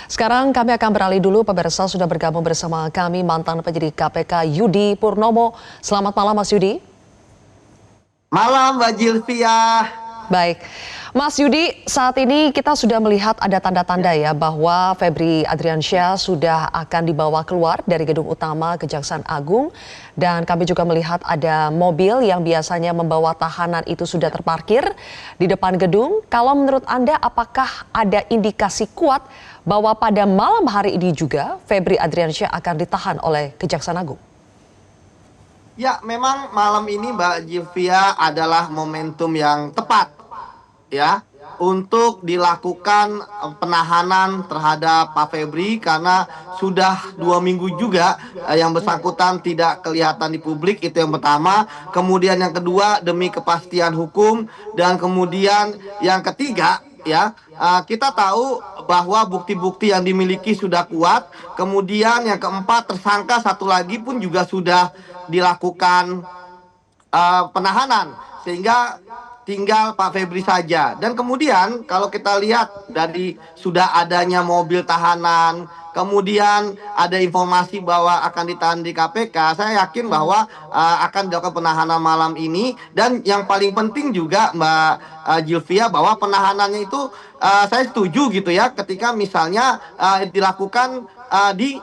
Sekarang kami akan beralih dulu, pemirsa sudah bergabung bersama kami mantan penyidik KPK Yudi Purnomo. Selamat malam Mas Yudi. Malam Mbak Jilvia. Baik, Mas Yudi, saat ini kita sudah melihat ada tanda-tanda ya bahwa Febri Adriansyah sudah akan dibawa keluar dari gedung utama Kejaksaan Agung, dan kami juga melihat ada mobil yang biasanya membawa tahanan itu sudah terparkir di depan gedung. Kalau menurut Anda, apakah ada indikasi kuat bahwa pada malam hari ini juga Febri Adriansyah akan ditahan oleh Kejaksaan Agung? Ya, memang malam ini Mbak Jilvia adalah momentum yang tepat ya untuk dilakukan penahanan terhadap Pak Febri, karena sudah 2 minggu juga yang bersangkutan tidak kelihatan di publik. Itu yang pertama. Kemudian yang kedua, demi kepastian hukum. Dan kemudian yang ketiga, ya, kita tahu bahwa bukti-bukti yang dimiliki sudah kuat. Kemudian yang keempat, tersangka satu lagi pun juga sudah dilakukan penahanan, sehingga tinggal Pak Febri saja. Dan kemudian kalau kita lihat dari sudah adanya mobil tahanan, kemudian ada informasi bahwa akan ditahan di KPK, saya yakin bahwa akan dilakukan penahanan malam ini. Dan yang paling penting juga Mbak Jilvia, bahwa penahanannya itu saya setuju gitu ya, ketika misalnya dilakukan di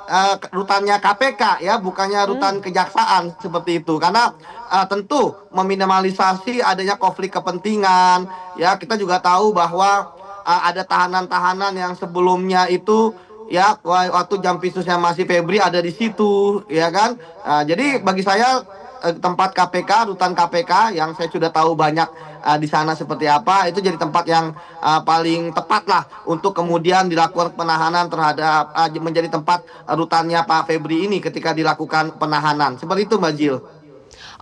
rutannya KPK ya, bukannya rutan kejaksaan seperti itu, karena tentu meminimalisasi adanya konflik kepentingan ya. Kita juga tahu bahwa ada tahanan-tahanan yang sebelumnya itu ya, waktu Jampisusnya masih Febri ada di situ ya kan. Jadi bagi saya tempat KPK, rutan KPK yang saya sudah tahu banyak di sana seperti apa, itu jadi tempat yang paling tepat lah untuk kemudian dilakukan penahanan terhadap menjadi tempat rutannya Pak Febri ini ketika dilakukan penahanan. Seperti itu Mbak Jil.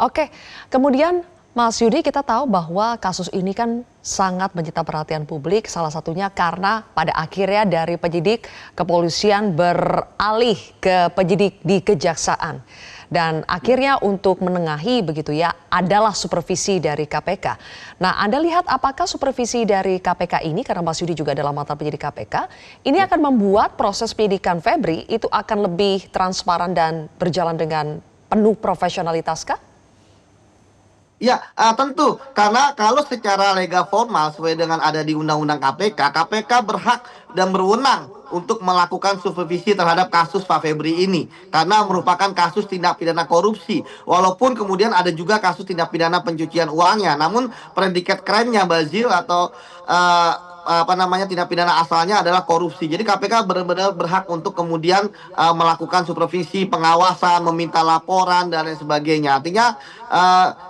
Oke, kemudian Mas Yudi, kita tahu bahwa kasus ini kan sangat menyita perhatian publik, salah satunya karena pada akhirnya dari penyidik kepolisian beralih ke penyidik di kejaksaan. Dan akhirnya untuk menengahi begitu ya, adalah supervisi dari KPK. Nah, Anda lihat apakah supervisi dari KPK ini, karena Mas Yudi juga adalah mantan penyidik KPK, ini akan membuat proses penyidikan Febri itu akan lebih transparan dan berjalan dengan penuh profesionalitas kah? Ya, tentu. Karena kalau secara legal formal sesuai dengan ada di Undang-Undang KPK, KPK berhak dan berwenang untuk melakukan supervisi terhadap kasus Pak Febri ini, karena merupakan kasus tindak pidana korupsi. Walaupun kemudian ada juga kasus tindak pidana pencucian uangnya, namun predikat crime-nya Bazil atau tindak pidana asalnya adalah korupsi. Jadi KPK benar-benar berhak untuk kemudian melakukan supervisi, pengawasan, meminta laporan dan lain sebagainya. Artinya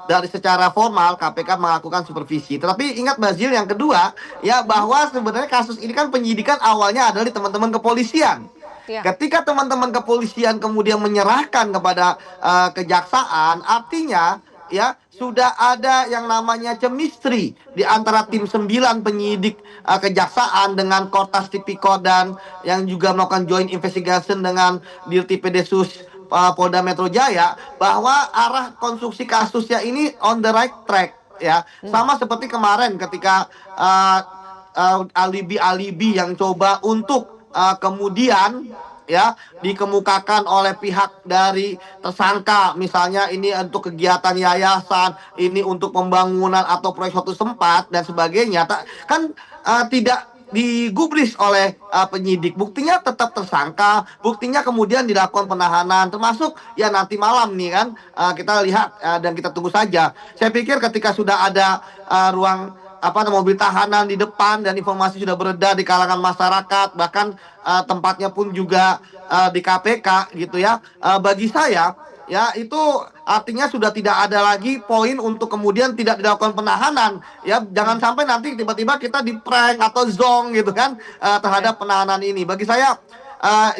dari secara formal KPK melakukan supervisi. Tetapi ingat Bazil, yang kedua ya, bahwa sebenarnya kasus ini kan penyidikan awalnya adalah di teman-teman kepolisian. Ya. Ketika teman-teman kepolisian kemudian menyerahkan kepada kejaksaan, artinya ya sudah ada yang namanya chemistry di antara tim 9 penyidik kejaksaan dengan Kortas Tipikor, dan yang juga melakukan joint investigation dengan Dirtipidsus Polda Metro Jaya, bahwa arah konstruksi kasusnya ini on the right track ya. Sama seperti kemarin ketika alibi-alibi yang coba untuk kemudian ya dikemukakan oleh pihak dari tersangka, misalnya ini untuk kegiatan yayasan, ini untuk pembangunan atau proyek suatu tempat dan sebagainya, kan tidak digubris oleh penyidik. Buktinya tetap tersangka, buktinya kemudian dilakukan penahanan, termasuk ya nanti malam nih kan kita lihat dan kita tunggu saja. Saya pikir ketika sudah ada ruang mobil tahanan di depan dan informasi sudah beredar di kalangan masyarakat, bahkan tempatnya pun juga di KPK gitu ya, bagi saya ya itu artinya sudah tidak ada lagi poin untuk kemudian tidak dilakukan penahanan ya. Jangan sampai nanti tiba-tiba kita di prank atau zong gitu kan terhadap penahanan ini. Bagi saya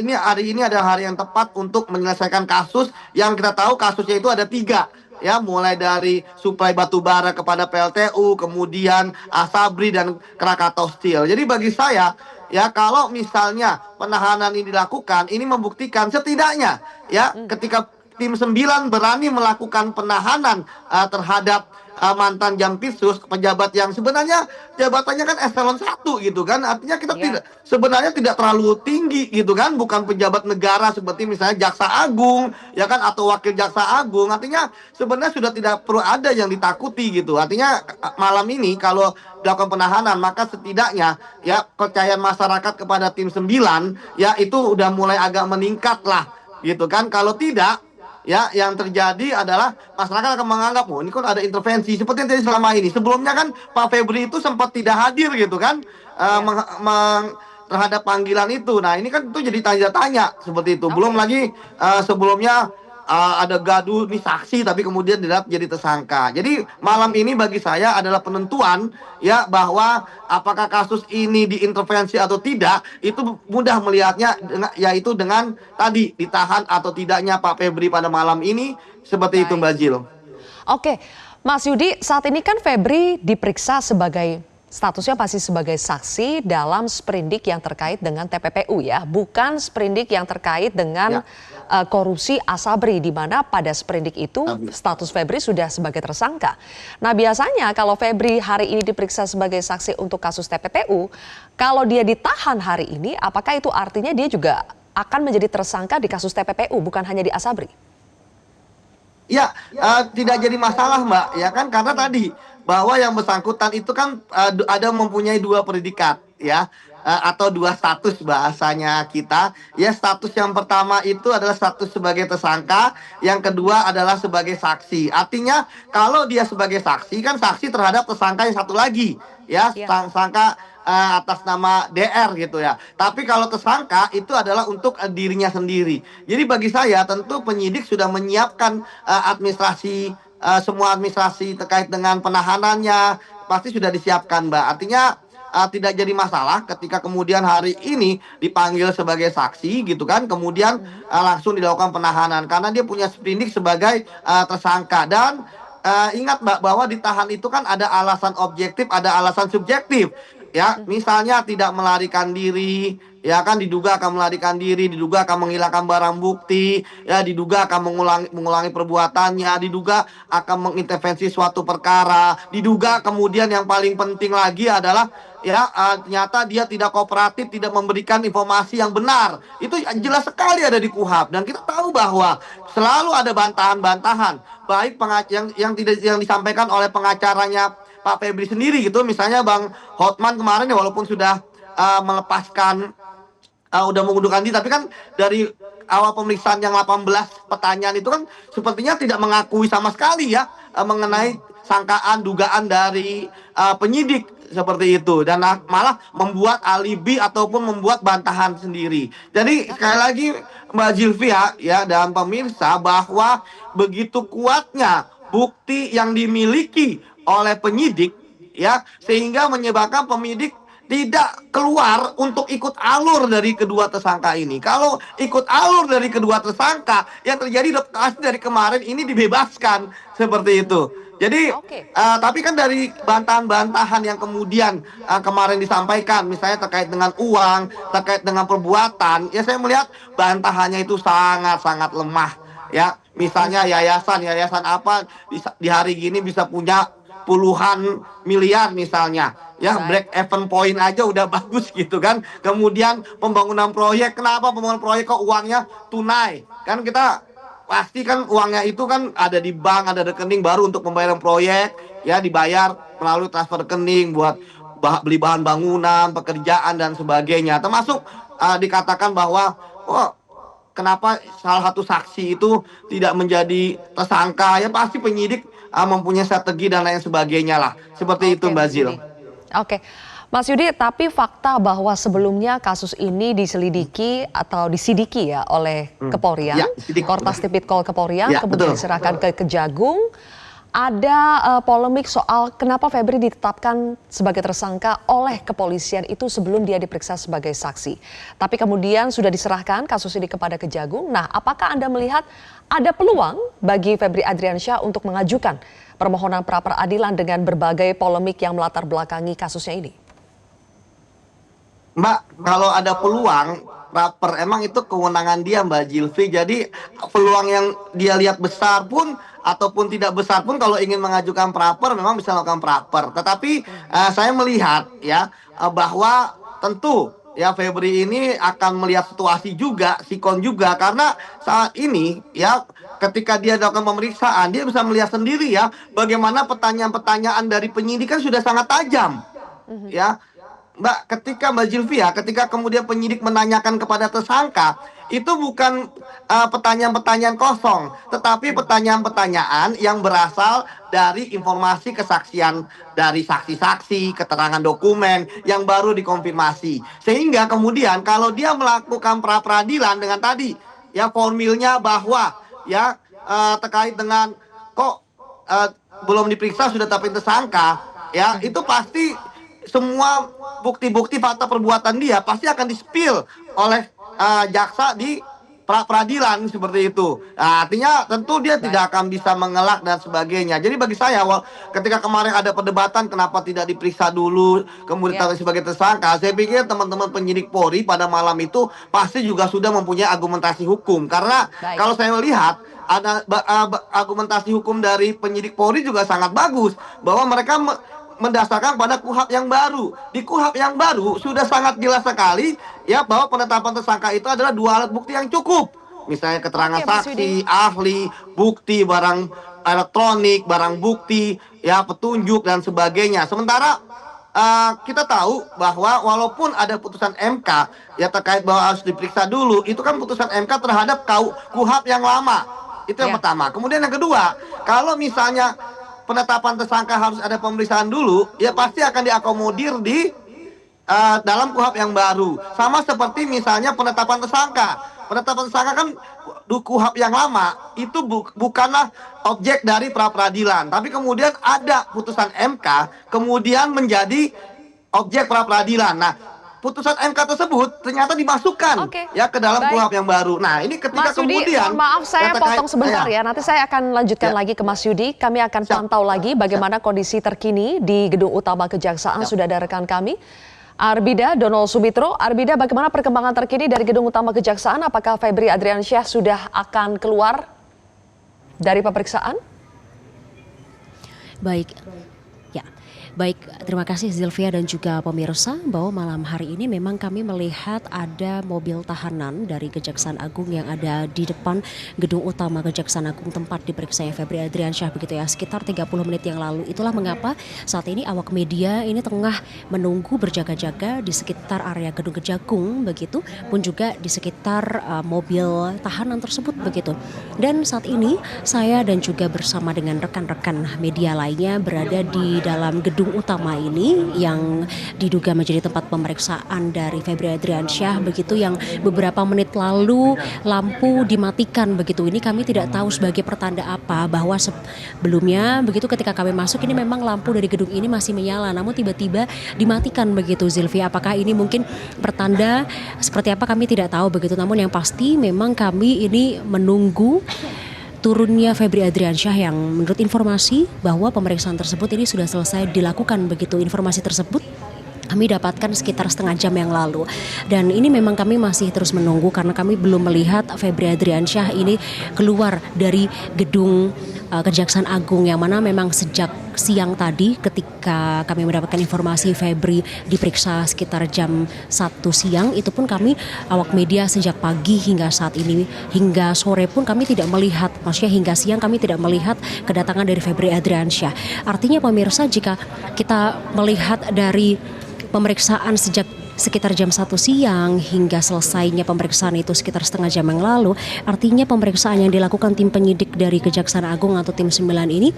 ini hari ini adalah hari yang tepat untuk menyelesaikan kasus yang kita tahu kasusnya itu ada 3 ya, mulai dari suplai batubara kepada PLTU, kemudian Asabri dan Krakatau Steel. Jadi bagi saya ya, kalau misalnya penahanan ini dilakukan, ini membuktikan setidaknya ya ketika tim 9 berani melakukan penahanan terhadap mantan Jampitsus, pejabat yang sebenarnya jabatannya kan eselon 1 gitu kan. Artinya kita Iya. sebenarnya tidak terlalu tinggi gitu kan, bukan pejabat negara seperti misalnya Jaksa Agung ya kan, atau Wakil Jaksa Agung. Artinya sebenarnya sudah tidak perlu ada yang ditakuti gitu. Artinya malam ini kalau dilakukan penahanan, maka setidaknya ya kepercayaan masyarakat kepada tim 9 ya itu udah mulai agak meningkat lah gitu kan. Kalau tidak ya yang terjadi adalah masyarakat akan menganggap, oh ini kan ada intervensi seperti yang terjadi selama ini. Sebelumnya kan Pak Febri itu sempat tidak hadir gitu kan, Iya. terhadap panggilan itu. Nah ini kan itu jadi tanda tanya seperti itu. Belum Oke. lagi sebelumnya ada gaduh nih saksi tapi kemudian tidak jadi tersangka. Jadi malam ini bagi saya adalah penentuan ya bahwa apakah kasus ini diintervensi atau tidak, itu mudah melihatnya yaitu dengan tadi ditahan atau tidaknya Pak Febri pada malam ini, seperti itu Baik. Mbak Jil. Oke, Mas Yudi, saat ini kan Febri diperiksa sebagai statusnya masih sebagai saksi dalam sprindik yang terkait dengan TPPU ya, bukan sprindik yang terkait dengan Ya. korupsi Asabri, di mana pada sprindik itu status Febri sudah sebagai tersangka. Nah biasanya kalau Febri hari ini diperiksa sebagai saksi untuk kasus TPPU, kalau dia ditahan hari ini, apakah itu artinya dia juga akan menjadi tersangka di kasus TPPU, bukan hanya di Asabri? Ya, tidak jadi masalah Mbak, ya kan, karena tadi bahwa yang bersangkutan itu kan ada mempunyai 2 predikat ya, atau 2 status bahasanya kita. Ya, status yang pertama itu adalah status sebagai tersangka, yang kedua adalah sebagai saksi. Artinya kalau dia sebagai saksi kan saksi terhadap tersangka yang satu lagi, ya, Iya. tersangka atas nama DR gitu ya. Tapi kalau tersangka itu adalah untuk dirinya sendiri. Jadi bagi saya tentu penyidik sudah menyiapkan administrasi, semua administrasi terkait dengan penahanannya pasti sudah disiapkan Mbak. Artinya tidak jadi masalah ketika kemudian hari ini dipanggil sebagai saksi gitu kan, kemudian langsung dilakukan penahanan karena dia punya sprindik sebagai tersangka. Dan ingat Mbak bahwa ditahan itu kan ada alasan objektif, ada alasan subjektif. Ya, misalnya tidak melarikan diri, ya kan, diduga akan melarikan diri, diduga akan menghilangkan barang bukti, ya diduga akan mengulangi perbuatannya, diduga akan mengintervensi suatu perkara, diduga kemudian yang paling penting lagi adalah ya ternyata dia tidak kooperatif, tidak memberikan informasi yang benar. Itu jelas sekali ada di KUHP, dan kita tahu bahwa selalu ada bantahan-bantahan baik yang disampaikan oleh pengacaranya Pak Febri sendiri gitu, misalnya Bang Hotman kemarin ya, walaupun sudah melepaskan, udah mengundurkan diri, tapi kan dari awal pemeriksaan yang 18 pertanyaan itu kan sepertinya tidak mengakui sama sekali ya mengenai sangkaan dugaan dari penyidik seperti itu, dan malah membuat alibi ataupun membuat bantahan sendiri. Jadi sekali lagi Mbak Zilvia ya dan pemirsa, bahwa begitu kuatnya bukti yang dimiliki oleh penyidik ya, sehingga menyebabkan penyidik tidak keluar untuk ikut alur dari kedua tersangka ini. Kalau ikut alur dari kedua tersangka, yang terjadi dari kemarin ini dibebaskan seperti itu. Jadi Oke. tapi kan dari bantahan-bantahan yang kemudian kemarin disampaikan, misalnya terkait dengan uang, terkait dengan perbuatan, ya saya melihat bantahannya itu sangat-sangat lemah. Ya, misalnya yayasan apa di hari gini bisa punya puluhan miliar misalnya, ya break Baik. even point aja udah bagus gitu kan. Kemudian pembangunan proyek, kenapa pembangunan proyek kok uangnya tunai? Kan kita pasti kan uangnya itu kan ada di bank, ada rekening, baru untuk pembayaran proyek ya dibayar melalui transfer rekening buat beli bahan bangunan, pekerjaan dan sebagainya. Termasuk dikatakan bahwa kenapa salah satu saksi itu tidak menjadi tersangka, ya pasti penyidik mempunyai strategi dan lain sebagainya lah. Seperti itu Oke, Mbak Mas Zil. Yudi. Oke, Mas Yudi, tapi fakta bahwa sebelumnya kasus ini diselidiki atau disidiki ya oleh Kepolisian, Ya, sidik. Kortas Tipikol Kepolisian, Ya, kemudian betul. diserahkan ke Kejagung. Ada polemik soal kenapa Febri ditetapkan sebagai tersangka oleh kepolisian itu sebelum dia diperiksa sebagai saksi. Tapi kemudian sudah diserahkan kasus ini kepada Kejagung. Nah, apakah Anda melihat ada peluang bagi Febri Adriansyah untuk mengajukan permohonan pra-peradilan dengan berbagai polemik yang melatar belakangi kasusnya ini? Mbak, kalau ada peluang praper. Emang itu kewenangan dia, Mbak Jilvi. Jadi peluang yang dia lihat besar pun ataupun tidak besar pun, kalau ingin mengajukan praper memang bisa melakukan praper. Tetapi saya melihat ya bahwa tentu ya Febri ini akan melihat situasi juga, sikon juga, karena saat ini ya ketika dia dilakukan pemeriksaan dia bisa melihat sendiri ya bagaimana pertanyaan-pertanyaan dari penyidik kan sudah sangat tajam ya. Mbak, ketika Mbak Zilvia, ketika kemudian penyidik menanyakan kepada tersangka, itu bukan pertanyaan-pertanyaan kosong, tetapi pertanyaan-pertanyaan yang berasal dari informasi kesaksian dari saksi-saksi, keterangan dokumen yang baru dikonfirmasi. Sehingga kemudian kalau dia melakukan pra-peradilan dengan tadi, ya formilnya bahwa ya terkait dengan kok belum diperiksa sudah tapi tersangka, ya itu pasti semua bukti-bukti fakta perbuatan dia pasti akan di-spill oleh jaksa di peradilan seperti itu. Nah, artinya tentu dia tidak akan bisa mengelak dan sebagainya. Jadi bagi saya ketika kemarin ada perdebatan kenapa tidak diperiksa dulu kemudian sebagai tersangka, saya pikir teman-teman penyidik Polri pada malam itu pasti juga sudah mempunyai argumentasi hukum. Karena kalau saya melihat ada argumentasi hukum dari penyidik Polri juga sangat bagus bahwa mereka mendasarkan pada KUHP yang baru. Di KUHP yang baru sudah sangat jelas sekali ya bahwa penetapan tersangka itu adalah 2 alat bukti yang cukup. Misalnya keterangan saksi, ahli, bukti, barang elektronik, barang bukti, ya petunjuk dan sebagainya. Sementara kita tahu bahwa walaupun ada putusan MK ya terkait bahwa harus diperiksa dulu, itu kan putusan MK terhadap KUHP yang lama. Itu yang pertama. Kemudian yang kedua, kalau misalnya penetapan tersangka harus ada pemeriksaan dulu, ya pasti akan diakomodir di dalam KUHP yang baru. Sama seperti misalnya penetapan tersangka. Penetapan tersangka kan di KUHP yang lama itu bukanlah objek dari pra-peradilan, tapi kemudian ada putusan MK kemudian menjadi objek pra-peradilan. Nah, putusan MK tersebut ternyata dimasukkan ya ke dalam KUHP yang baru. Nah, ini ketika Mas Yudi, kemudian maaf saya potong sebentar ya. Nanti saya akan lanjutkan lagi ke Mas Yudi. Kami akan pantau lagi bagaimana kondisi terkini di Gedung Utama Kejaksaan. Sudah ada rekan kami Arbida Dono Subitro. Arbida, bagaimana perkembangan terkini dari Gedung Utama Kejaksaan? Apakah Febri Adriansyah sudah akan keluar dari pemeriksaan? Baik, terima kasih Zilvia dan juga pemirsa bahwa malam hari ini memang kami melihat ada mobil tahanan dari Kejaksaan Agung yang ada di depan Gedung Utama Kejaksaan Agung tempat diperiksanya Febri Adriansyah begitu ya, sekitar 30 menit yang lalu. Itulah mengapa saat ini awak media ini tengah menunggu berjaga-jaga di sekitar area Gedung Kejagung begitu, pun juga di sekitar mobil tahanan tersebut begitu. Dan saat ini saya dan juga bersama dengan rekan-rekan media lainnya berada di dalam gedung utama ini yang diduga menjadi tempat pemeriksaan dari Febri Adriansyah begitu, yang beberapa menit lalu lampu dimatikan begitu. Ini kami tidak tahu sebagai pertanda apa, bahwa sebelumnya begitu ketika kami masuk ini memang lampu dari gedung ini masih menyala, namun tiba-tiba dimatikan begitu. Zilvia, apakah ini mungkin pertanda seperti apa kami tidak tahu begitu, namun yang pasti memang kami ini menunggu turunnya Febri Adriansyah yang menurut informasi bahwa pemeriksaan tersebut ini sudah selesai dilakukan begitu. Informasi tersebut kami dapatkan sekitar setengah jam yang lalu. Dan ini memang kami masih terus menunggu karena kami belum melihat Febri Adriansyah ini keluar dari gedung Kejaksaan Agung, yang mana memang sejak siang tadi ketika kami mendapatkan informasi Febri diperiksa sekitar jam 1 siang, itu pun kami awak media sejak pagi hingga saat ini, hingga sore pun kami tidak melihat, maksudnya hingga siang kami tidak melihat kedatangan dari Febri Adriansyah. Artinya pemirsa, jika kita melihat dari pemeriksaan sejak sekitar jam 1 siang hingga selesainya pemeriksaan itu sekitar setengah jam yang lalu, artinya pemeriksaan yang dilakukan tim penyidik dari Kejaksaan Agung atau tim 9 ini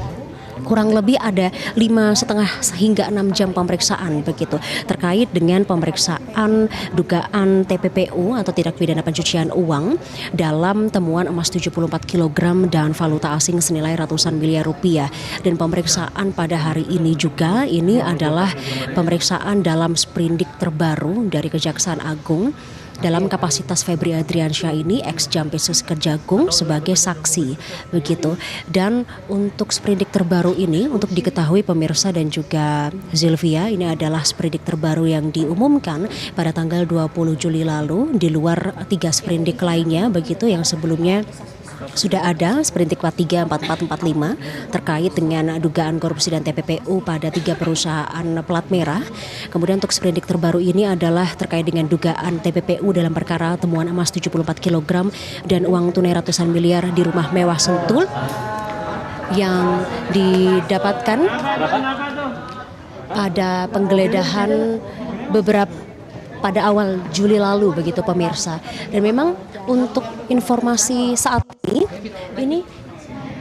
kurang lebih ada 5,5 hingga 6 jam pemeriksaan begitu, terkait dengan pemeriksaan dugaan TPPU atau tindak pidana pencucian uang dalam temuan emas 74 kg dan valuta asing senilai ratusan miliar rupiah. Dan pemeriksaan pada hari ini juga ini adalah pemeriksaan dalam sprindik terbaru dari Kejaksaan Agung dalam kapasitas Febri Adriansyah ini ex Jampisus Kejagung sebagai saksi begitu. Dan untuk sprindik terbaru ini untuk diketahui pemirsa dan juga Zilvia, ini adalah sprindik terbaru yang diumumkan pada tanggal 20 Juli lalu di luar 3 sprindik lainnya begitu yang sebelumnya sudah ada sprindik 434445 terkait dengan dugaan korupsi dan TPPU pada 3 perusahaan plat merah. Kemudian untuk sprindik terbaru ini adalah terkait dengan dugaan TPPU dalam perkara temuan emas 74 kg dan uang tunai ratusan miliar di rumah mewah Sentul yang didapatkan pada penggeledahan pada awal Juli lalu begitu pemirsa. Dan memang untuk informasi saat ini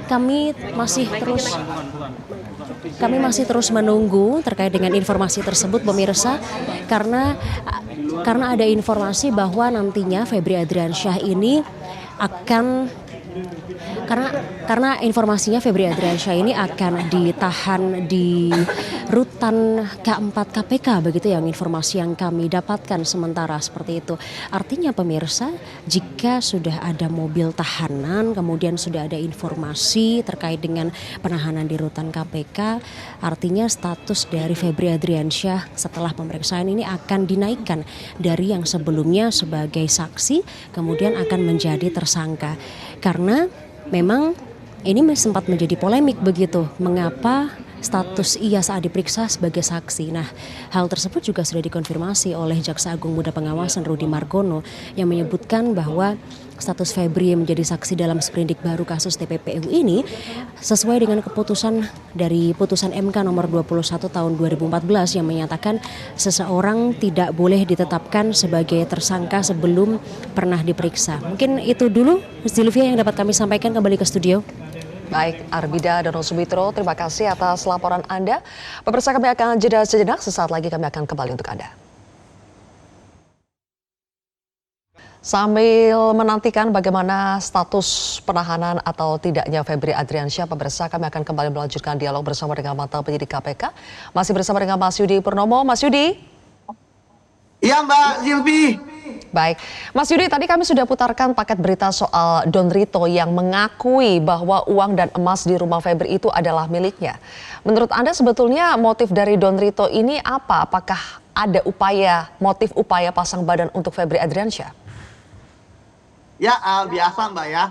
kami masih terus menunggu terkait dengan informasi tersebut pemirsa, karena ada informasi bahwa nantinya Febri Adriansyah ini akan karena informasinya Febri Adriansyah ini akan ditahan di rutan K4 KPK begitu yang informasi yang kami dapatkan sementara seperti itu. Artinya pemirsa, jika sudah ada mobil tahanan kemudian sudah ada informasi terkait dengan penahanan di rutan KPK, artinya status dari Febri Adriansyah setelah pemeriksaan ini akan dinaikkan dari yang sebelumnya sebagai saksi kemudian akan menjadi tersangka. Karena memang ini sempat menjadi polemik begitu, mengapa status ia saat diperiksa sebagai saksi. Nah, hal tersebut juga sudah dikonfirmasi oleh Jaksa Agung Muda Pengawasan Rudy Margono yang menyebutkan bahwa status Febri menjadi saksi dalam sprindik baru kasus TPPU ini sesuai dengan keputusan dari putusan MK nomor 21 tahun 2014 yang menyatakan seseorang tidak boleh ditetapkan sebagai tersangka sebelum pernah diperiksa. Mungkin itu dulu Silvia yang dapat kami sampaikan, kembali ke studio. Baik, Arbida dan Sumitro, terima kasih atas laporan Anda. Pemirsa, kami akan jeda sejenak, sesaat lagi kami akan kembali untuk Anda. Sambil menantikan bagaimana status penahanan atau tidaknya Febri Adriansyah, pemirsa, kami akan kembali melanjutkan dialog bersama dengan mantan penyidik KPK. Masih bersama dengan Mas Yudi Purnomo. Mas Yudi. Iya Mbak Zilvi. Baik, Mas Yudi, tadi kami sudah putarkan paket berita soal Don Rito yang mengakui bahwa uang dan emas di rumah Febri itu adalah miliknya. Menurut Anda sebetulnya motif dari Don Rito ini apa? Apakah ada motif upaya pasang badan untuk Febri Adriansyah? Ya biasa Mbak ya,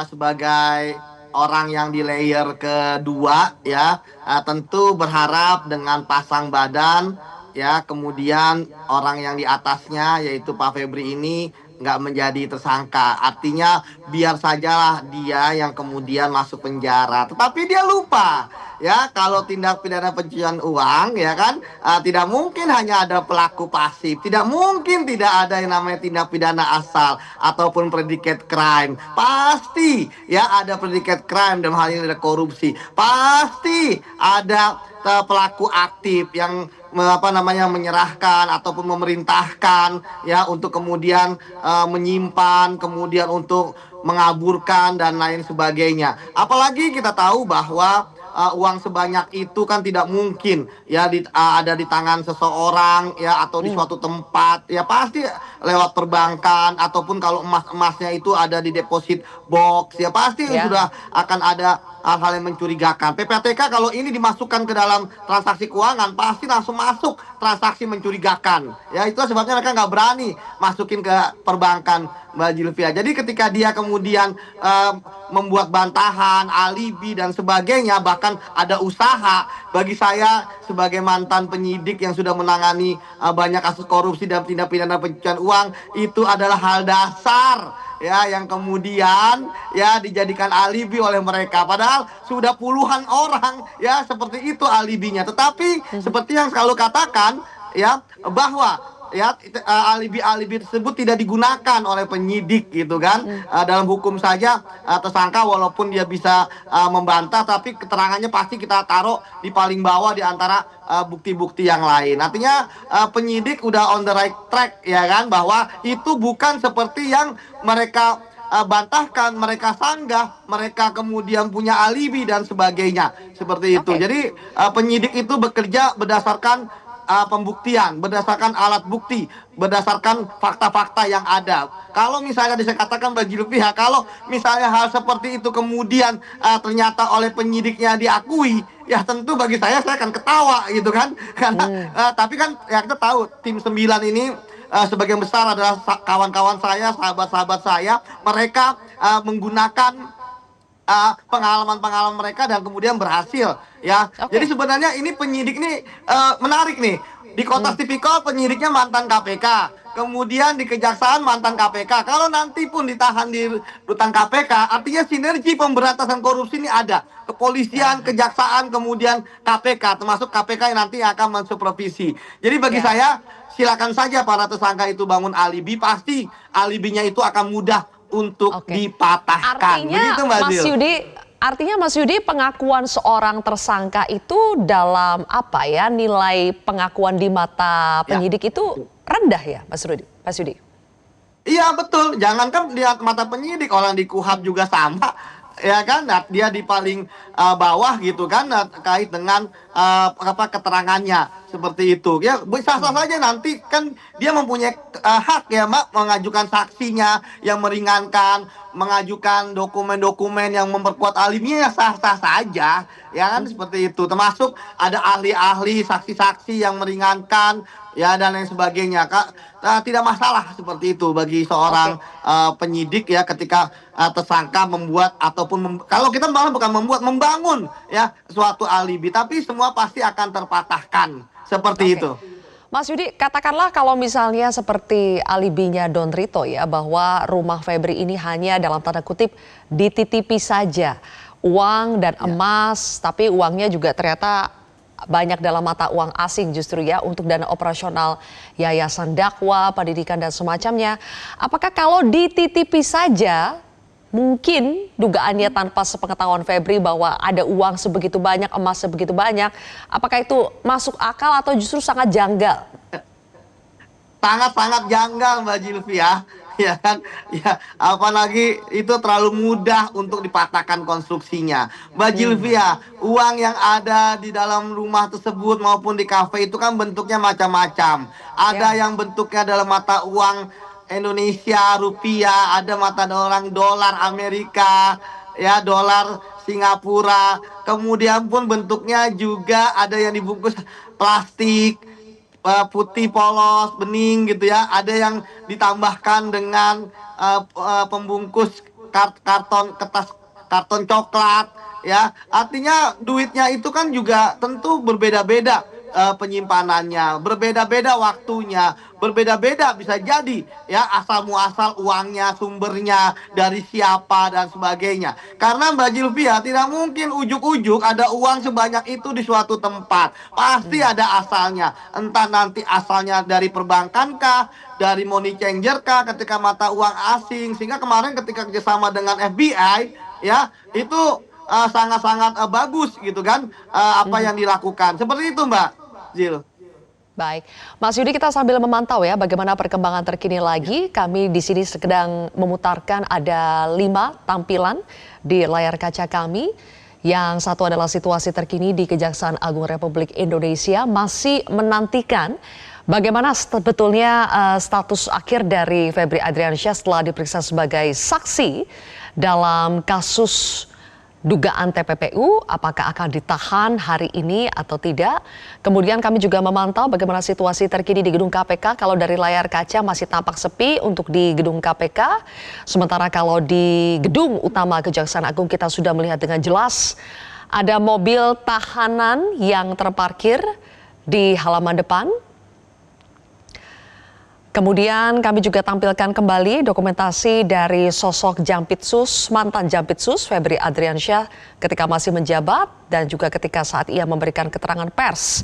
sebagai orang yang di layer kedua ya, tentu berharap dengan pasang badan ya, kemudian orang yang di atasnya yaitu Pak Febri ini nggak menjadi tersangka. Artinya biar sajalah dia yang kemudian masuk penjara. Tetapi dia lupa ya, kalau tindak pidana pencucian uang ya kan, tidak mungkin hanya ada pelaku pasif, tidak mungkin tidak ada yang namanya tindak pidana asal ataupun predicate crime. Pasti ya ada predicate crime, dalam hal ini ada korupsi. Pasti ada pelaku aktif yang menyerahkan ataupun memerintahkan ya untuk kemudian menyimpan, kemudian untuk mengaburkan dan lain sebagainya. Apalagi kita tahu bahwa uang sebanyak itu kan tidak mungkin ya ada di tangan seseorang ya, atau di suatu tempat ya, pasti lewat perbankan, ataupun kalau emasnya itu ada di deposit box ya, pasti sudah akan ada hal-hal yang mencurigakan. PPATK kalau ini dimasukkan ke dalam transaksi keuangan pasti langsung masuk transaksi mencurigakan ya, itu sebabnya mereka nggak berani masukin ke perbankan, Mbak Zilvia. Jadi ketika dia kemudian membuat bantahan, alibi dan sebagainya, bahkan ada usaha, bagi saya sebagai mantan penyidik yang sudah menangani banyak kasus korupsi dan tindak pidana pencucian uang, itu adalah hal dasar ya yang kemudian ya dijadikan alibi oleh mereka, padahal sudah puluhan orang ya seperti itu alibinya. Tetapi seperti yang selalu katakan ya, bahwa ya alibi-alibi tersebut tidak digunakan oleh penyidik gitu kan. Dalam hukum saja tersangka walaupun dia bisa membantah, tapi keterangannya pasti kita taruh di paling bawah di antara bukti-bukti yang lain. Artinya penyidik udah on the right track ya kan, bahwa itu bukan seperti yang mereka bantahkan, mereka sanggah, mereka kemudian punya alibi dan sebagainya seperti itu. Jadi penyidik itu bekerja berdasarkan pembuktian, berdasarkan alat bukti, berdasarkan fakta-fakta yang ada. Kalau misalnya saya katakan bagi pihak, kalau misalnya hal seperti itu kemudian ternyata oleh penyidiknya diakui, ya tentu bagi saya akan ketawa gitu kan. Karena tapi kan ya kita tahu tim 9 ini sebagian besar adalah kawan-kawan saya, sahabat-sahabat saya, mereka menggunakan pengalaman-pengalaman mereka dan kemudian berhasil ya. Jadi sebenarnya ini penyidik nih menarik nih. Di Kotas Tipikor penyidiknya mantan KPK, kemudian di Kejaksaan mantan KPK. Kalau nanti pun ditahan di rutan KPK, artinya sinergi pemberantasan korupsi ini ada. Kepolisian, Kejaksaan, kemudian KPK, termasuk KPK yang nanti akan mensupervisi. Jadi bagi saya silakan saja para tersangka itu bangun alibi, pasti alibinya itu akan mudah untuk dipatahkan. Artinya Mas Yudi, pengakuan seorang tersangka itu dalam apa ya, nilai pengakuan di mata penyidik itu rendah ya Mas Yudi? Iya betul, jangankan lihat mata penyidik, orang di KUHAP juga sama. Ya kan, dia di paling bawah gitu kan, terkait dengan keterangannya seperti itu. Ya sah-sah saja, nanti kan dia mempunyai hak ya Mbak, mengajukan saksinya yang meringankan, mengajukan dokumen-dokumen yang memperkuat alibinya, ya sah-sah saja. Ya kan seperti itu. Termasuk ada ahli-ahli, saksi-saksi yang meringankan ya dan lain sebagainya. Tidak masalah seperti itu bagi seorang penyidik ya, ketika tersangka membuat ataupun kalau kita malah bukan membuat, membangun ya suatu alibi, tapi semua pasti akan terpatahkan seperti itu. Mas Yudi, katakanlah kalau misalnya seperti alibinya Don Rito ya, bahwa rumah Febri ini hanya dalam tanda kutip dititipi saja uang dan emas, tapi uangnya juga ternyata banyak dalam mata uang asing justru ya, untuk dana operasional yayasan dakwah, pendidikan dan semacamnya. Apakah kalau dititipi saja mungkin dugaannya tanpa sepengetahuan Febri bahwa ada uang sebegitu banyak, emas sebegitu banyak, apakah itu masuk akal atau justru sangat janggal? Sangat-sangat janggal Mbak Jilvi ya kan, ya apalagi itu terlalu mudah untuk dipatahkan konstruksinya. Mbak Jilvi uang yang ada di dalam rumah tersebut maupun di kafe itu kan bentuknya macam-macam. Ada yang bentuknya dalam mata uang Indonesia, rupiah, ada mata orang dolar Amerika, ya dolar Singapura. Kemudian pun bentuknya juga ada yang dibungkus plastik putih polos bening gitu ya, ada yang ditambahkan dengan pembungkus karton coklat ya. Artinya duitnya itu kan juga tentu berbeda-beda penyimpanannya, berbeda-beda waktunya, berbeda-beda bisa jadi ya asal muasal uangnya, sumbernya dari siapa dan sebagainya. Karena Mbak Jilvi tidak mungkin ujuk-ujuk ada uang sebanyak itu di suatu tempat. Pasti ada asalnya. Entah nanti asalnya dari perbankan kah, dari money changer kah, ketika mata uang asing. Sehingga kemarin ketika kerjasama dengan FBI ya, itu sangat-sangat bagus gitu kan, apa yang dilakukan. Seperti itu Mbak Jil. Baik, Mas Yudi, kita sambil memantau ya bagaimana perkembangan terkini lagi. Kami di sini sedang memutarkan ada 5 tampilan di layar kaca kami. Yang satu adalah situasi terkini di Kejaksaan Agung Republik Indonesia, masih menantikan bagaimana sebetulnya status akhir dari Febri Adriansyah setelah diperiksa sebagai saksi dalam kasus dugaan TPPU, apakah akan ditahan hari ini atau tidak. Kemudian kami juga memantau bagaimana situasi terkini di gedung KPK. Kalau dari layar kaca masih tampak sepi untuk di gedung KPK. Sementara kalau di gedung utama Kejaksaan Agung kita sudah melihat dengan jelas ada mobil tahanan yang terparkir di halaman depan. Kemudian kami juga tampilkan kembali dokumentasi dari sosok Jampitsus, mantan Jampitsus Febri Adriansyah ketika masih menjabat dan juga ketika saat ia memberikan keterangan pers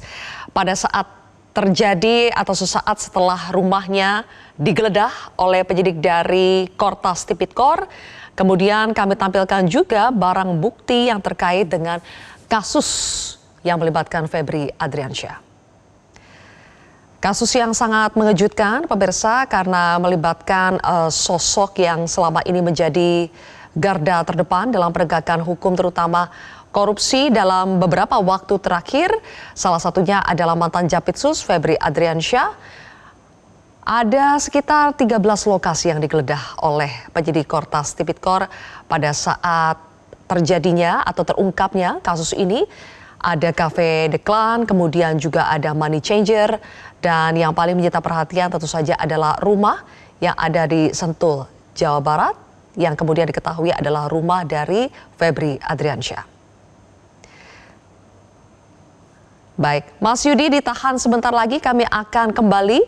pada saat terjadi atau sesaat setelah rumahnya digeledah oleh penyidik dari Kortas Tipikor. Kemudian kami tampilkan juga barang bukti yang terkait dengan kasus yang melibatkan Febri Adriansyah. Kasus yang sangat mengejutkan pemirsa karena melibatkan sosok yang selama ini menjadi garda terdepan dalam penegakan hukum, terutama korupsi dalam beberapa waktu terakhir. Salah satunya adalah mantan Japitsus Febri Adriansyah. Ada sekitar 13 lokasi yang digeledah oleh penyidik Kortas Tipikor pada saat terjadinya atau terungkapnya kasus ini. Ada Cafe The Clan, kemudian juga ada Money Changer, dan yang paling menyita perhatian tentu saja adalah rumah yang ada di Sentul, Jawa Barat, yang kemudian diketahui adalah rumah dari Febri Adriansyah. Baik, Mas Yudi ditahan sebentar lagi, kami akan kembali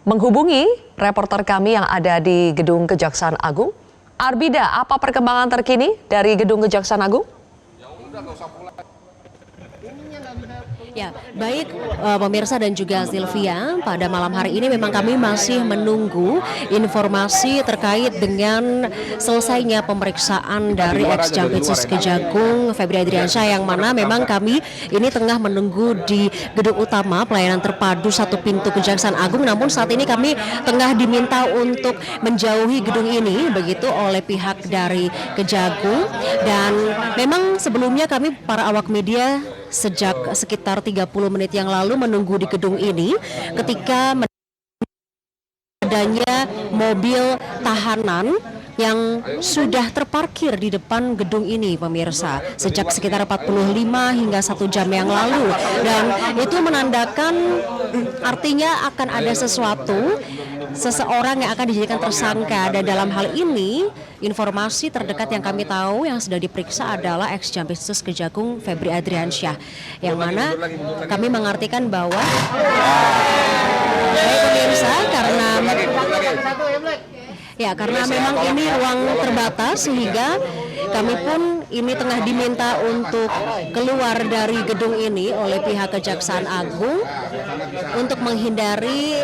menghubungi reporter kami yang ada di Gedung Kejaksaan Agung. Arbida, apa perkembangan terkini dari Gedung Kejaksaan Agung? Ya, baik pemirsa dan juga Sylvia, pada malam hari ini memang kami masih menunggu informasi terkait dengan selesainya pemeriksaan dari ex-Jampitsus Kejagung Febri Adriansyah, yang mana memang kami ini tengah menunggu di gedung utama pelayanan terpadu satu pintu Kejaksaan Agung. Namun saat ini kami tengah diminta untuk menjauhi gedung ini begitu oleh pihak dari Kejagung, dan memang sebelumnya kami para awak media sejak sekitar 30 menit yang lalu menunggu di gedung ini ketika adanya mobil tahanan yang sudah terparkir di depan gedung ini, pemirsa, sejak sekitar 45 hingga 1 jam yang lalu, dan itu menandakan artinya akan ada seseorang yang akan dijadikan tersangka. Dan dalam hal ini informasi terdekat yang kami tahu yang sudah diperiksa adalah ex-Jampitsus Kejagung Febri Adriansyah, yang mana kami mengartikan bahwa pemirsa, karena memang ini ruang terbatas, sehingga kami pun ini tengah diminta untuk keluar dari gedung ini oleh pihak Kejaksaan Agung untuk menghindari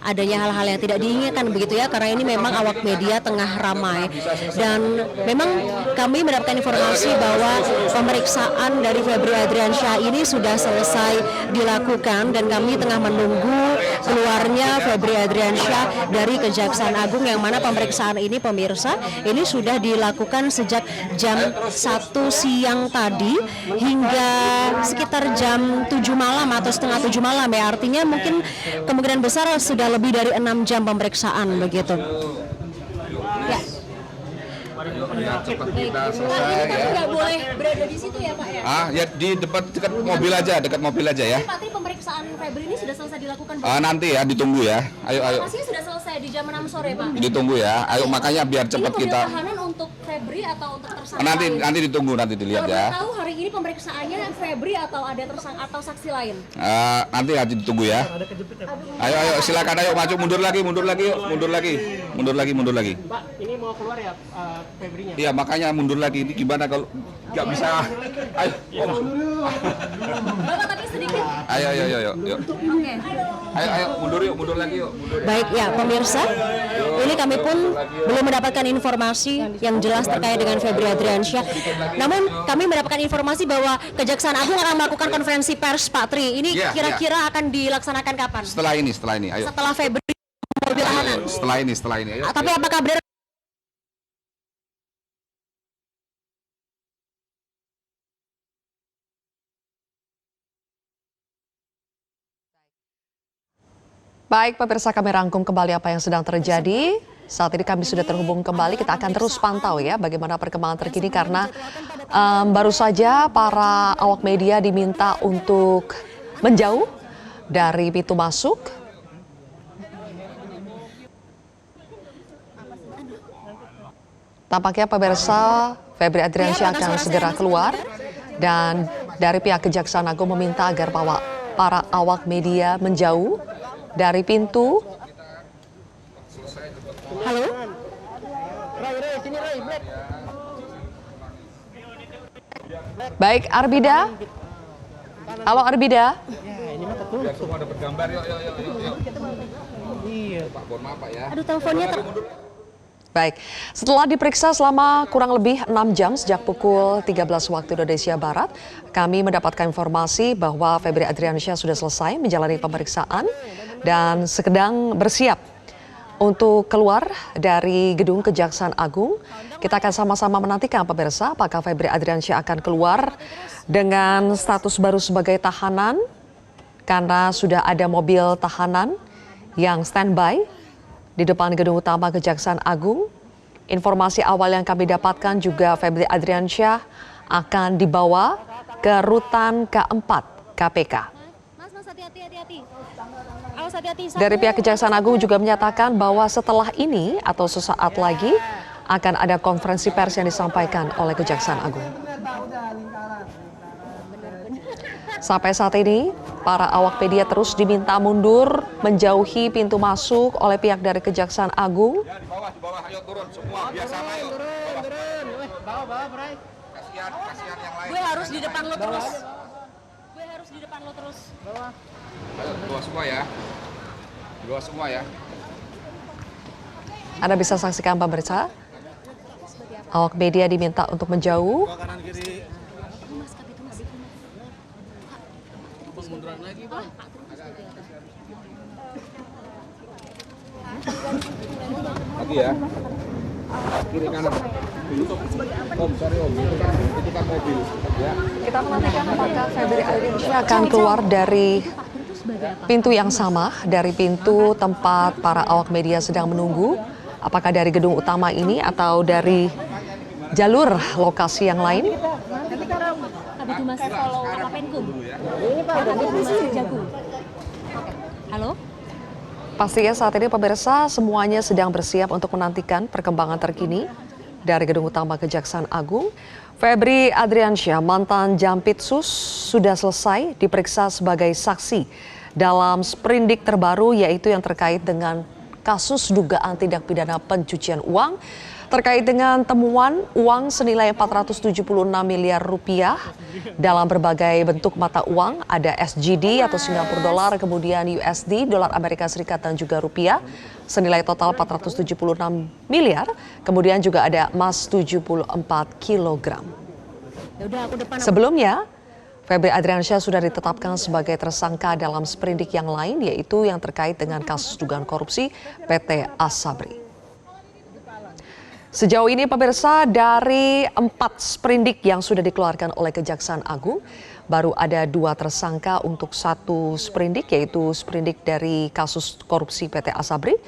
adanya hal-hal yang tidak diinginkan begitu ya, karena ini memang awak media tengah ramai. Dan memang kami mendapatkan informasi bahwa pemeriksaan dari Febri Adriansyah ini sudah selesai dilakukan, dan kami tengah menunggu keluarnya Febri Adriansyah dari Kejaksaan Agung, yang mana pemeriksaan ini, pemirsa, ini sudah dilakukan sejak jam 1 siang tadi hingga sekitar jam 7 malam atau setengah 7 malam ya, artinya mungkin kemungkinan besar sudah lebih dari 6 jam pemeriksaan begitu. Ya. Cepat kita selesai ya. Nggak boleh berada di situ ya Pak ya? Ya di dekat mobil aja ya. Tapi pemeriksaan Febri ini sudah selesai dilakukan. Nanti ya, ditunggu ya. Ayo. Masih sudah selesai di jam 6 sore Pak. Ditunggu ya. Ayo, makanya biar cepat ini kita. Ini tahanan untuk Febri atau untuk tersangka? Nanti ditunggu, nanti dilihat ya. Kalau tahu hari ini pemeriksaannya Febri atau ada tersangka atau saksi lain? Nanti ditunggu ya. Ayo silakan, ayo maju, mundur lagi yuk. Pak, ini mau keluar ya Febrinya? Iya, makanya mundur lagi. Ini gimana kalau nggak bisa? Ayo. Bapak tapi sedikit. Ayo. Oke. Ayo, mundur lagi yuk. Baik ya pemirsa, ini kami pun belum mendapatkan informasi yang jelas terkait dengan Febri Adriansyah. Namun kami mendapatkan informasi bahwa Kejaksaan Agung akan melakukan konferensi pers, Pak Tri. Ini kira-kira akan dilaksanakan kapan? Setelah ini. Ayo. Setelah Febri mobil tahanan. Setelah ini. Ayo. Tapi apakah benar? Baik, pemirsa, kami rangkum kembali apa yang sedang terjadi. Saat ini kami sudah terhubung kembali, kita akan terus pantau ya bagaimana perkembangan terkini, karena baru saja para awak media diminta untuk menjauh dari pintu masuk. Tampaknya pemirsa, Febri Adriansyah akan segera keluar, dan dari pihak Kejaksaan Agung meminta agar para awak media menjauh dari pintu. Halo? Baik, Arbida. Halo Arbida. Biar semua dapat gambar, yuk. Iya. Pak, mohon maaf Pak ya. Aduh, teleponnya Baik, setelah diperiksa selama kurang lebih 6 jam sejak pukul 13 waktu Indonesia Barat, kami mendapatkan informasi bahwa Febri Adriansyah sudah selesai menjalani pemeriksaan dan sedang bersiap untuk keluar dari Gedung Kejaksaan Agung. Kita akan sama-sama menantikan pemirsa apakah Febri Adriansyah akan keluar dengan status baru sebagai tahanan karena sudah ada mobil tahanan yang standby di depan gedung utama Kejaksaan Agung. Informasi awal yang kami dapatkan juga Febri Adriansyah akan dibawa ke rutan K4 KPK. Mas, hati-hati. Awas hati-hati. Dari pihak Kejaksaan Agung juga menyatakan bahwa setelah ini atau sesaat lagi akan ada konferensi pers yang disampaikan oleh Kejaksaan Agung. Sampai saat ini, para awak media terus diminta mundur menjauhi pintu masuk oleh pihak dari Kejaksaan Agung. Ya, di bawah, ayo turun semua, biar sama yuk. Turun. Bawa, Bray. Kasihan yang lain. Gue harus di depan lo terus. Ayo, di bawah semua ya. Di bawah semua ya. Anda bisa saksikan pemirsa. Awak media diminta untuk menjauh. Lagi ya. Kiri kanan. Om, sorry Om. Itu kan mobil. Ya. Kita menantikan apakah Febri Adriansyah akan keluar dari pintu yang sama, dari pintu tempat para awak media sedang menunggu. Apakah dari gedung utama ini atau dari jalur lokasi yang lain? Halo? Pastinya saat ini pemirsa semuanya sedang bersiap untuk menantikan perkembangan terkini dari gedung utama Kejaksaan Agung. Febri Adriansyah, mantan Jampitsus, sudah selesai diperiksa sebagai saksi dalam sprindik terbaru yaitu yang terkait dengan kasus dugaan tindak pidana pencucian uang terkait dengan temuan uang senilai 476 miliar rupiah dalam berbagai bentuk mata uang, ada SGD atau Singapura dolar, kemudian USD, dolar Amerika Serikat dan juga rupiah senilai total 476 miliar, kemudian juga ada emas 74 kilogram. Sebelumnya, Febri Adriansyah sudah ditetapkan sebagai tersangka dalam sprindik yang lain, yaitu yang terkait dengan kasus dugaan korupsi PT Asabri. Sejauh ini pemirsa, dari 4 sprindik yang sudah dikeluarkan oleh Kejaksaan Agung, baru ada 2 tersangka untuk 1 sprindik, yaitu sprindik dari kasus korupsi PT Asabri,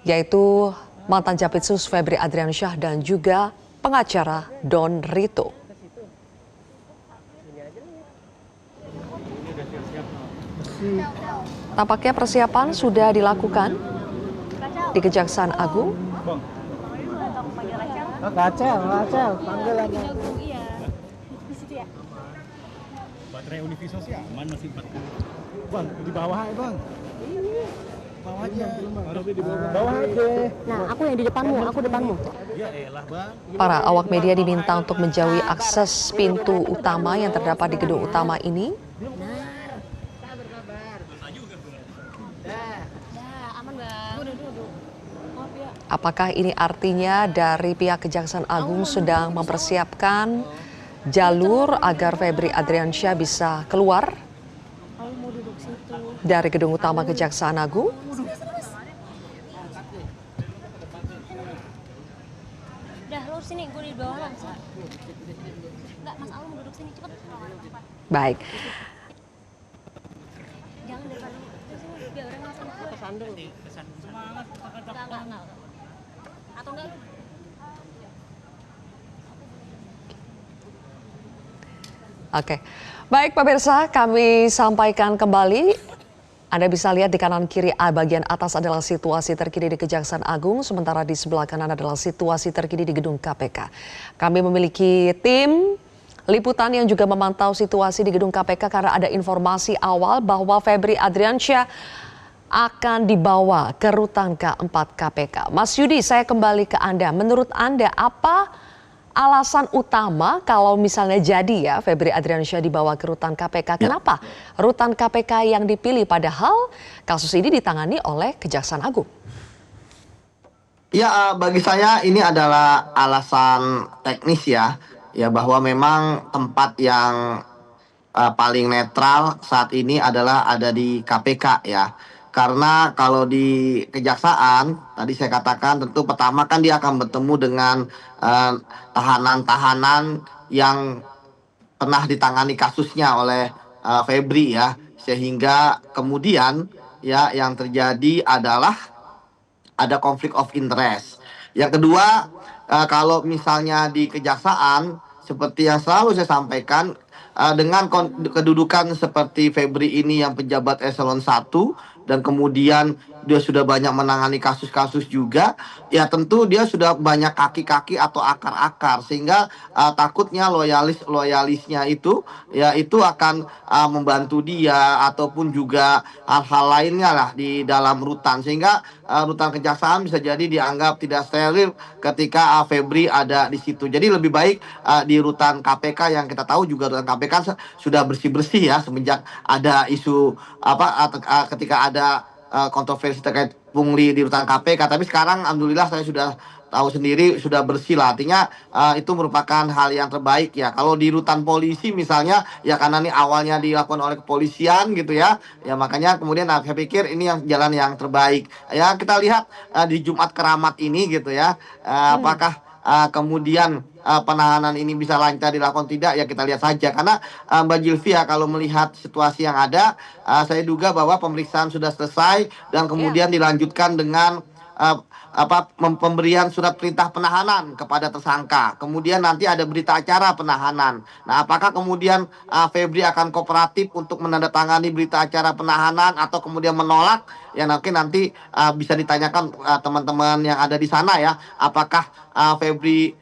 yaitu mantan Jampitsus Febri Adriansyah dan juga pengacara Don Rito. Tampaknya persiapan sudah dilakukan di Kejaksaan Agung. Kacau, panggil aja. Baterai Univiso sih aman masih 40. Bang, di bawah ya, Bang. Bawah aja. Harusnya di bawah. Bawah aja. Nah, aku yang di depanmu, aku depanmu. Ya elah, Bang. Para awak media diminta untuk menjauhi akses pintu utama yang terdapat di gedung utama ini. Apakah ini artinya dari pihak Kejaksaan Agung sedang mempersiapkan jalur agar Febri Adriansyah bisa keluar dari gedung utama Kejaksaan Agung? Udah, lu sini, gue di bawah langsung. Enggak, Mas Alun duduk sini, cepet. Baik. Jangan depan. Biar orang langsung Kesandung. Semangat. enggak. Atau enggak lu? Oke. Baik pemirsa, kami sampaikan kembali. Anda bisa lihat di kanan kiri bagian atas adalah situasi terkini di Kejaksaan Agung, sementara di sebelah kanan adalah situasi terkini di gedung KPK. Kami memiliki tim liputan yang juga memantau situasi di gedung KPK karena ada informasi awal bahwa Febri Adriansyah akan dibawa ke rutan K4 KPK. Mas Yudi, saya kembali ke Anda. Menurut Anda apa alasan utama kalau misalnya jadi ya Febri Adriansyah dibawa ke rutan KPK? Kenapa rutan KPK yang dipilih padahal kasus ini ditangani oleh Kejaksaan Agung? Ya, bagi saya ini adalah alasan teknis ya bahwa memang tempat yang paling netral saat ini adalah ada di KPK ya. Karena kalau di kejaksaan, tadi saya katakan tentu pertama kan dia akan bertemu dengan tahanan-tahanan yang pernah ditangani kasusnya oleh Febri ya, sehingga kemudian ya yang terjadi adalah ada konflik of interest. Yang kedua, kalau misalnya di kejaksaan seperti yang selalu saya sampaikan, dengan kedudukan seperti Febri ini yang pejabat eselon 1 dan kemudian dia sudah banyak menangani kasus-kasus juga, ya tentu dia sudah banyak kaki-kaki atau akar-akar, sehingga takutnya loyalisnya itu ya itu akan membantu dia ataupun juga hal-hal lainnya lah di dalam rutan, sehingga rutan kejaksaan bisa jadi dianggap tidak steril ketika Febri ada di situ. Jadi lebih baik di rutan KPK, yang kita tahu juga rutan KPK sudah bersih-bersih ya semenjak ada isu ketika ada kontroversi terkait pungli di rutan KPK. Tapi sekarang alhamdulillah saya sudah tahu sendiri sudah bersih lah. Artinya itu merupakan hal yang terbaik ya. Kalau di rutan polisi misalnya ya karena ini awalnya dilakukan oleh kepolisian gitu ya. Ya makanya kemudian saya pikir ini yang jalan yang terbaik. Ya kita lihat di Jumat Keramat ini gitu ya. Apakah kemudian penahanan ini bisa lancar dilakukan tidak, ya kita lihat saja. Karena Mbak Gilvia, kalau melihat situasi yang ada, saya duga bahwa pemeriksaan sudah selesai dan kemudian dilanjutkan dengan pemberian surat perintah penahanan kepada tersangka. Kemudian nanti ada berita acara penahanan. Nah, apakah kemudian Febri akan kooperatif untuk menandatangani berita acara penahanan atau kemudian menolak? Ya nanti bisa ditanyakan teman-teman yang ada di sana ya. Apakah Febri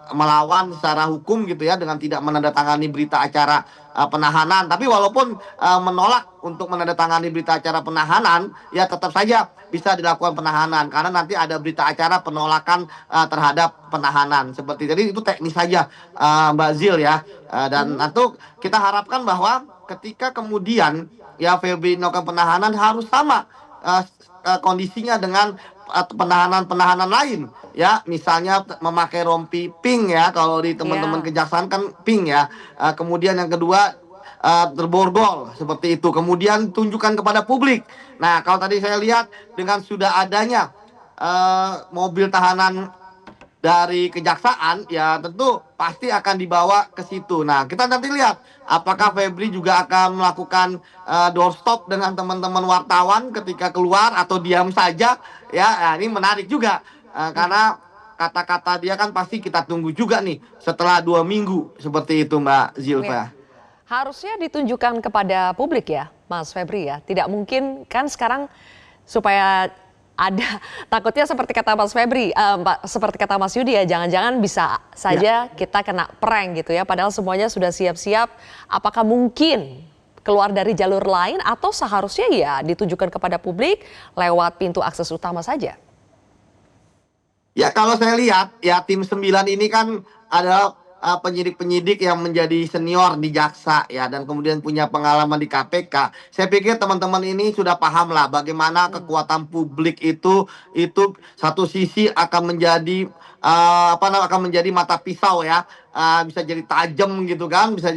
melawan secara hukum gitu ya dengan tidak menandatangani berita acara penahanan. Tapi walaupun menolak untuk menandatangani berita acara penahanan, ya tetap saja bisa dilakukan penahanan karena nanti ada berita acara penolakan terhadap penahanan seperti. Jadi itu teknis saja Mbak Zil ya. Dan tentu kita harapkan bahwa ketika kemudian ya Febri melakukan penahanan harus sama kondisinya dengan penahanan-penahanan lain ya, misalnya memakai rompi pink ya, kalau di teman-teman kejaksaan kan pink ya. Kemudian yang kedua terborgol seperti itu, kemudian tunjukkan kepada publik. Nah kalau tadi saya lihat dengan sudah adanya mobil tahanan dari kejaksaan ya tentu pasti akan dibawa ke situ. Nah kita nanti lihat apakah Febri juga akan melakukan doorstop dengan teman-teman wartawan ketika keluar atau diam saja ya. Nah, ini menarik juga karena kata-kata dia kan pasti kita tunggu juga nih setelah 2 minggu seperti itu Mbak Zilva. Harusnya ditunjukkan kepada publik ya Mas Febri ya. Tidak mungkin kan sekarang supaya ada takutnya seperti kata Mas Febri, seperti kata Mas Yudi ya, jangan-jangan bisa saja kita kena prank gitu ya. Padahal semuanya sudah siap-siap. Apakah mungkin keluar dari jalur lain atau seharusnya ya ditunjukkan kepada publik lewat pintu akses utama saja? Ya kalau saya lihat ya tim 9 ini kan adalah penyidik-penyidik yang menjadi senior di jaksa ya dan kemudian punya pengalaman di KPK. Saya pikir teman-teman ini sudah paham lah bagaimana kekuatan publik itu satu sisi akan menjadi akan menjadi mata pisau ya, bisa jadi tajam gitu kan, bisa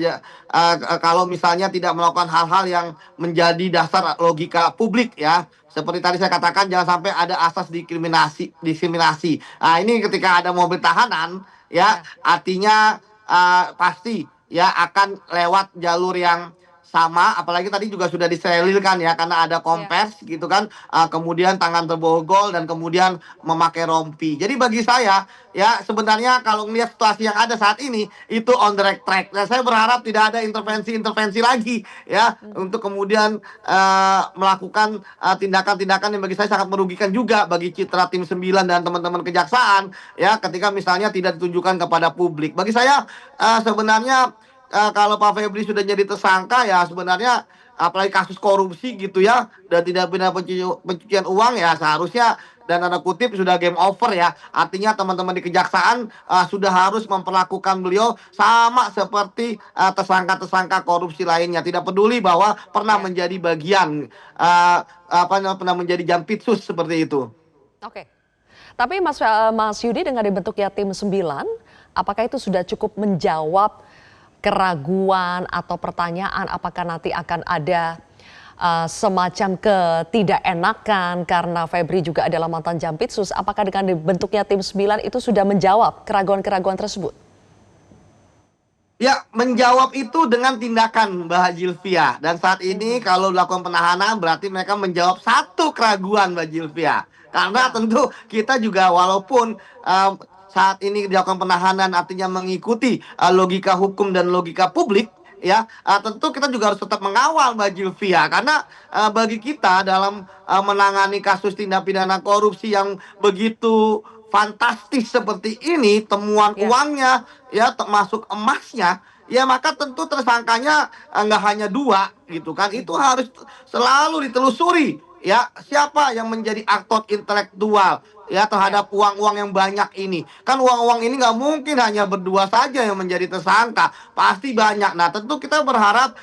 kalau misalnya tidak melakukan hal-hal yang menjadi dasar logika publik ya. Seperti tadi saya katakan jangan sampai ada asas diskriminasi. Nah, ini ketika ada mobil tahanan ya artinya pasti ya akan lewat jalur yang sama, apalagi tadi juga sudah diselilkan ya karena ada kompers gitu kan, kemudian tangan terborgol dan kemudian memakai rompi. Jadi bagi saya ya sebenarnya kalau melihat situasi yang ada saat ini itu on the right track. Dan saya berharap tidak ada intervensi lagi ya untuk kemudian melakukan tindakan-tindakan yang bagi saya sangat merugikan juga bagi citra tim 9 dan teman-teman kejaksaan ya ketika misalnya tidak ditunjukkan kepada publik. Bagi saya sebenarnya kalau Pak Febri sudah jadi tersangka ya sebenarnya apalagi kasus korupsi gitu ya dan tidak pidana pencucian uang ya seharusnya dan tanda kutip sudah game over ya. Artinya teman-teman di kejaksaan sudah harus memperlakukan beliau sama seperti tersangka-tersangka korupsi lainnya. Tidak peduli bahwa pernah menjadi bagian pernah menjadi jampitsus seperti itu. Oke. Tapi Mas Yudi dengan dibentuknya tim 9, apakah itu sudah cukup menjawab keraguan atau pertanyaan apakah nanti akan ada semacam ketidakenakan karena Febri juga adalah mantan Jampitsus. Apakah dengan dibentuknya tim 9 itu sudah menjawab keraguan-keraguan tersebut? Ya, menjawab itu dengan tindakan Mbak Zilvia. Dan saat ini kalau dilakukan penahanan berarti mereka menjawab satu keraguan Mbak Zilvia. Karena tentu kita juga walaupun saat ini dilakukan penahanan artinya mengikuti logika hukum dan logika publik, ya tentu kita juga harus tetap mengawal Mbak Zilvia. Karena bagi kita dalam menangani kasus tindak pidana korupsi yang begitu fantastis seperti ini, temuan uangnya ya termasuk emasnya, ya maka tentu tersangkanya nggak hanya 2 gitu kan, itu harus selalu ditelusuri ya siapa yang menjadi aktor intelektual ya terhadap uang-uang yang banyak ini. Kan uang-uang ini nggak mungkin hanya berdua saja yang menjadi tersangka, pasti banyak. Nah tentu kita berharap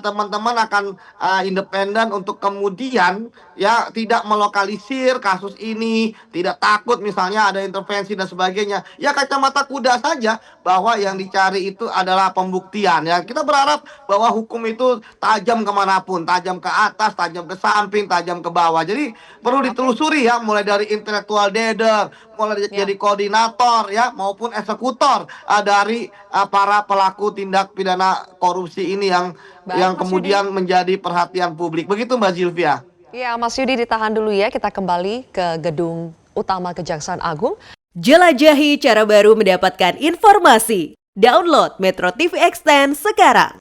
teman-teman akan independen untuk kemudian ya tidak melokalisir kasus ini, tidak takut misalnya ada intervensi dan sebagainya. Ya kacamata kuda saja bahwa yang dicari itu adalah pembuktian. Ya kita berharap bahwa hukum itu tajam kemanapun, tajam ke atas, tajam ke samping, tajam ke bawah. Jadi perlu ditelusuri ya, mulai dari intelektual leader, mulai jadi koordinator ya maupun eksekutor dari para pelaku tindak pidana korupsi ini yang kemudian menjadi perhatian publik. Begitu Mbak Zilvia. Ya, Mas Yudi ditahan dulu ya, kita kembali ke gedung utama Kejaksaan Agung. Jelajahi cara baru mendapatkan informasi. Download Metro TV Extend sekarang.